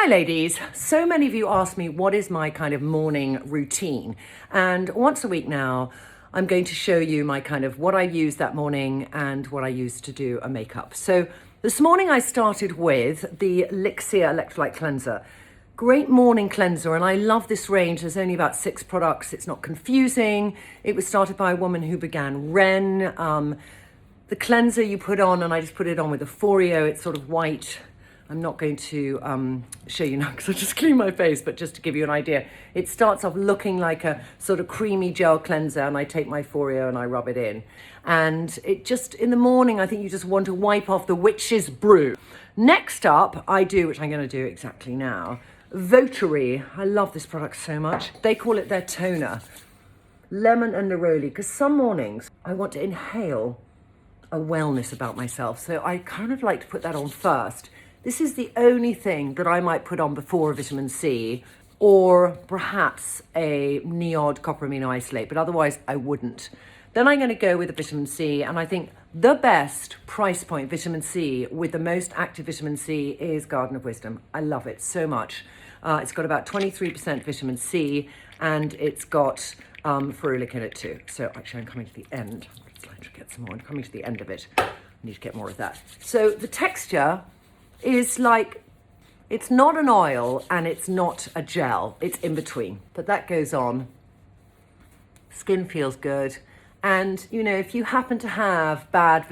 Hi ladies, so many of you ask me what is my kind of morning routine, and once a week now I'm going to show you my kind of what I use that morning and what I use to do a makeup. So this morning I started with the Elixir Electrolyte Cleanser. Great morning cleanser, and I love this range. There's only about 6 products. It's not confusing. It was started by a woman who began Ren. The cleanser you put on, and I just put it on with a Foreo. It's sort of white. I'm not going to show you now because I just cleaned my face, but just to give you an idea, it starts off looking like a sort of creamy gel cleanser, and I take my Foreo and I rub it in. And it just, in the morning, I think you just want to wipe off the witch's brew. Next up, I do, which I'm going to do exactly now, Votary. I love this product so much. They call it their toner. Lemon and neroli, because some mornings I want to inhale a wellness about myself. So I kind of like to put that on first. This is the only thing that I might put on before a vitamin C or perhaps a nude copper amino isolate, but otherwise I wouldn't. Then I'm going to go with the vitamin C, and I think the best price point vitamin C with the most active vitamin C is Garden of Wisdom. I love it so much. It's got about 23% vitamin C, and it's got ferulic in it too. So actually I'm coming to the end. I'd like to get some more. I'm coming to the end of it. I need to get more of that. So the texture is like, it's not an oil and it's not a gel, it's in between. But that goes on, skin feels good. And you know, if you happen to have bad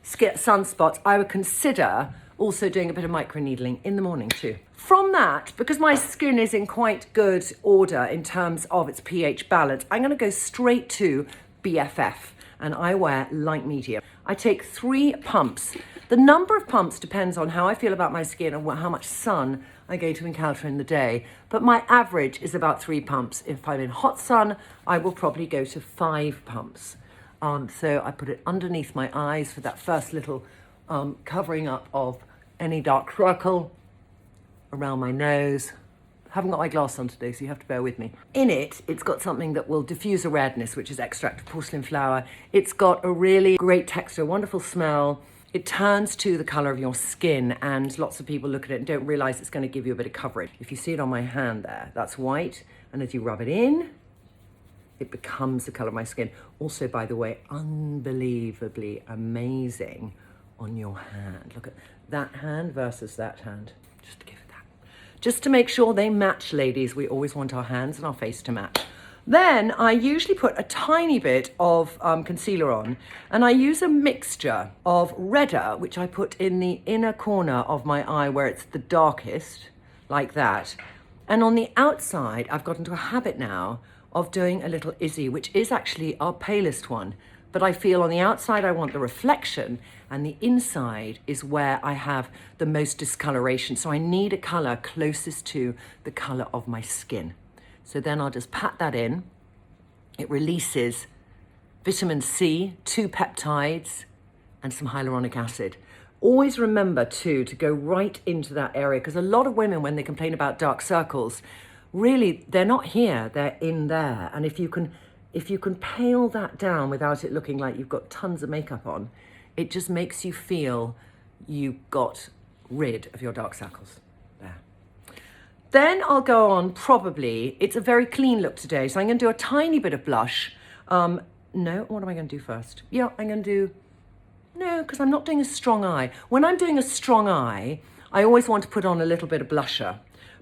sunspots, I would consider also doing a bit of microneedling in the morning too. From that, because my skin is in quite good order in terms of its pH balance, I'm gonna go straight to BFF, and I wear light medium. I take 3 pumps. The number of pumps depends on how I feel about my skin and how much sun I'm going to encounter in the day. But my average is about 3 pumps. If I'm in hot sun, I will probably go to 5 pumps. So I put it underneath my eyes for that first little covering up of any dark circle, around my nose. I haven't got my glass on today, so you have to bear with me. In it, it's got something that will diffuse a redness, which is extract of porcelain flower. It's got a really great texture, wonderful smell. It turns to the color of your skin, and lots of people look at it and don't realize it's going to give you a bit of coverage. If you see it on my hand there, that's white, and as you rub it in, it becomes the color of my skin. Also, by the way, unbelievably amazing on your hand. Look at that hand versus that hand. Just to give it that. Just to make sure they match, ladies. We always want our hands and our face to match. Then I usually put a tiny bit of concealer on, and I use a mixture of redder, which I put in the inner corner of my eye where it's the darkest, like that. And on the outside, I've got into a habit now of doing a little Izzy, which is actually our palest one. But I feel on the outside I want the reflection, and the inside is where I have the most discoloration. So I need a color closest to the color of my skin. So then I'll just pat that in. It releases vitamin C, 2 peptides, and some hyaluronic acid. Always remember too to go right into that area, because a lot of women, when they complain about dark circles, really they're not here, they're in there. And if you can pale that down without it looking like you've got tons of makeup on, it just makes you feel you got rid of your dark circles. There. Then I'll go on, probably, it's a very clean look today, so I'm going to do a tiny bit of blush. No, what am I going to do first? Yeah, I'm going to do, no, because I'm not doing a strong eye. When I'm doing a strong eye, I always want to put on a little bit of blusher.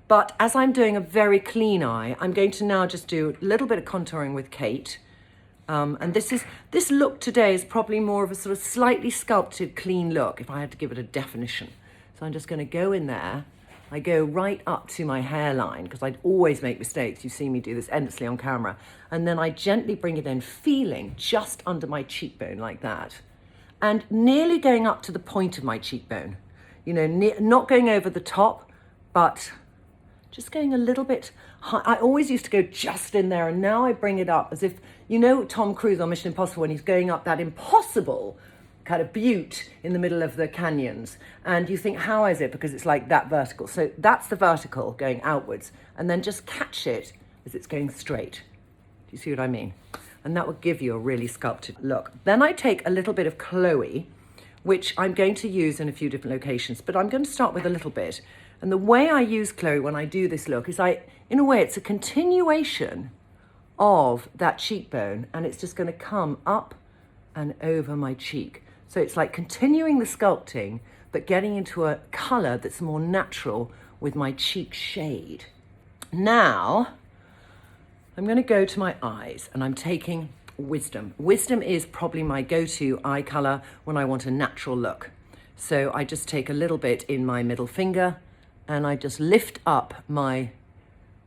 But as I'm doing a very clean eye, I'm going to now just do a little bit of contouring with Kate. And this look today is probably more of a sort of slightly sculpted, clean look, if I had to give it a definition. So I'm just going to go in there. I go right up to my hairline, because I'd always make mistakes. You see me do this endlessly on camera. And then I gently bring it in, feeling just under my cheekbone like that. And nearly going up to the point of my cheekbone. You know, not going over the top, but just going a little bit high. I always used to go just in there, and now I bring it up as if, you know, Tom Cruise on Mission Impossible, when he's going up that impossible kind of butte in the middle of the canyons, and you think, how is it? Because it's like that vertical. So that's the vertical going outwards, and then just catch it as it's going straight. Do you see what I mean? And that will give you a really sculpted look. Then I take a little bit of Glowy, which I'm going to use in a few different locations, but I'm going to start with a little bit. And the way I use Chloe when I do this look is in a way, it's a continuation of that cheekbone, and it's just going to come up and over my cheek. So it's like continuing the sculpting, but getting into a color that's more natural with my cheek shade. Now, I'm going to go to my eyes, and I'm taking Wisdom. Wisdom is probably my go-to eye color when I want a natural look. So I just take a little bit in my middle finger, and I just lift up my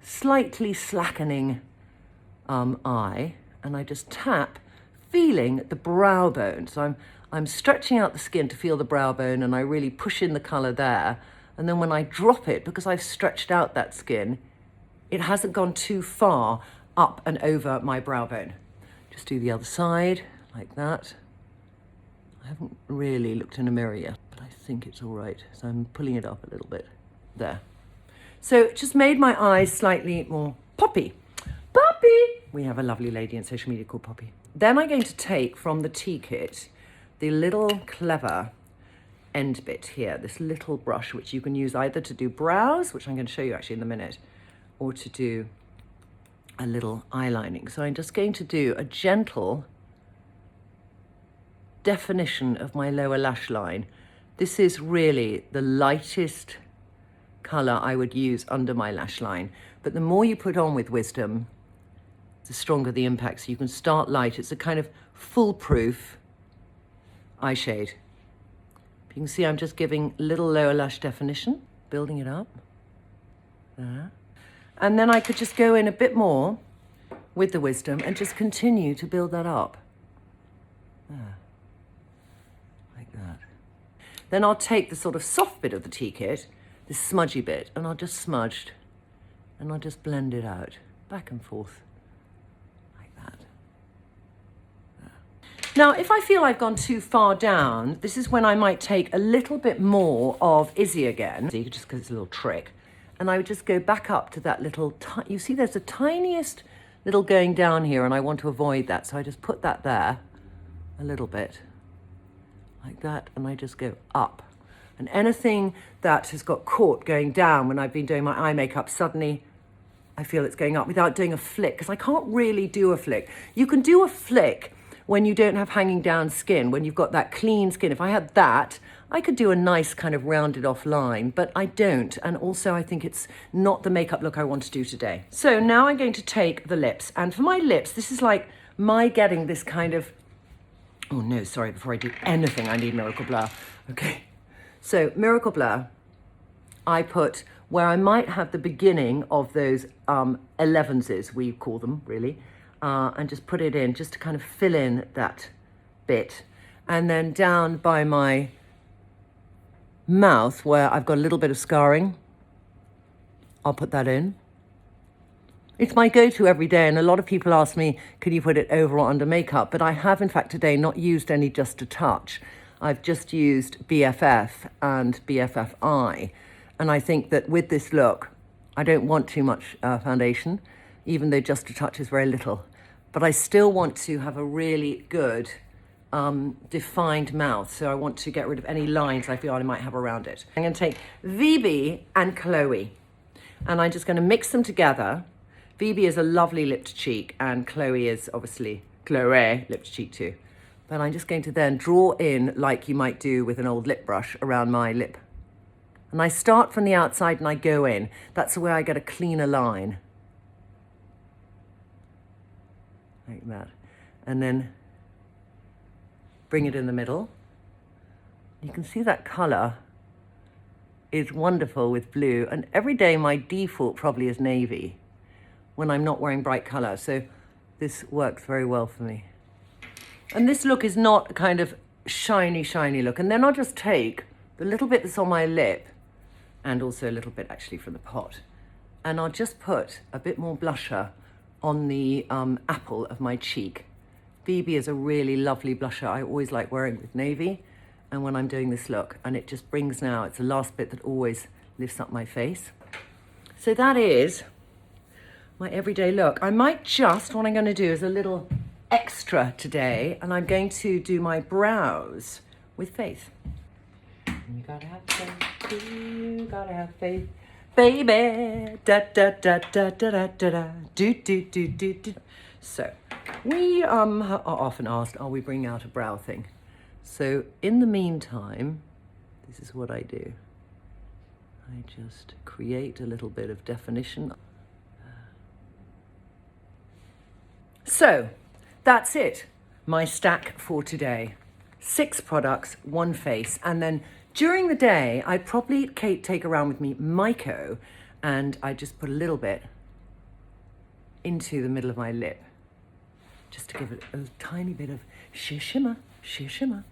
slightly slackening eye, and I just tap, feeling the brow bone. So I'm stretching out the skin to feel the brow bone, and I really push in the color there. And then when I drop it, because I've stretched out that skin, it hasn't gone too far up and over my brow bone. Just do the other side, like that. I haven't really looked in a mirror yet, but I think it's all right. So I'm pulling it up a little bit, there. So it just made my eyes slightly more poppy. Poppy! We have a lovely lady in social media called Poppy. Then I'm going to take from the tea kit the little clever end bit here, this little brush, which you can use either to do brows, which I'm going to show you actually in a minute, or to do a little eyelining. So I'm just going to do a gentle definition of my lower lash line. This is really the lightest color I would use under my lash line, but the more you put on with Wisdom, the stronger the impact. So you can start light. It's a kind of foolproof eye shade. You can see I'm just giving little lower lash definition, building it up there. And then I could just go in a bit more with the Wisdom and just continue to build that up. There. Like that. Then I'll take the sort of soft bit of the tea kit, this smudgy bit, and I'll just smudge, and I'll just blend it out, back and forth, like that. There. Now, if I feel I've gone too far down, this is when I might take a little bit more of Izzy again, just because it's a little trick. And I would just go back up to that little, you see there's the tiniest little going down here, and I want to avoid that. So I just put that there a little bit, like that, and I just go up. And anything that has got caught going down when I've been doing my eye makeup, suddenly I feel it's going up without doing a flick, because I can't really do a flick. You can do a flick when you don't have hanging down skin, when you've got that clean skin. If I had that, I could do a nice kind of rounded off line, but I don't. And also I think it's not the makeup look I want to do today. So now I'm going to take the lips. And for my lips, this is like my getting this kind of, oh no, sorry, before I do anything, I need Miracle Blur. Okay, so Miracle Blur, I put where I might have the beginning of those 11s, we call them really, and just put it in just to kind of fill in that bit. And then down by my mouth where I've got a little bit of scarring, I'll put that in. It's my go-to every day, and a lot of people ask me, can you put it over or under makeup? But I have, in fact, today not used any Just a Touch. I've just used BFF and BFF Eye. And I think that with this look, I don't want too much foundation, even though Just a Touch is very little. But I still want to have a really good defined mouth. So I want to get rid of any lines I feel I might have around it. I'm going to take VB and Chloe, and I'm just going to mix them together. VB is a lovely lip to cheek, and Chloe is obviously Chloe lip to cheek too. But I'm just going to then draw in, like you might do with an old lip brush, around my lip. And I start from the outside and I go in. That's the way I get a cleaner line. Like that. And then bring it in the middle. You can see that color is wonderful with blue. And every day my default probably is navy when I'm not wearing bright color. So this works very well for me. And this look is not a kind of shiny, shiny look. And then I'll just take the little bit that's on my lip, and also a little bit actually from the pot, and I'll just put a bit more blusher on the apple of my cheek. BB is a really lovely blusher. I always like wearing with navy, and when I'm doing this look, and it just brings now, it's the last bit that always lifts up my face. So that is my everyday look. I might just, what I'm going to do is a little extra today, and I'm going to do my brows with Faith. You gotta have some You gotta have faith, baby. Da da da da da da da da. Do do do do do. So, we are often asked, are we bringing out a brow thing? So, in the meantime, this is what I do. I just create a little bit of definition. So, that's it. My stack for today. 6 products, 1 face, and then during the day, I'd probably take around with me Myco, and I just put a little bit into the middle of my lip, just to give it a tiny bit of sheer shimmer, sheer shimmer.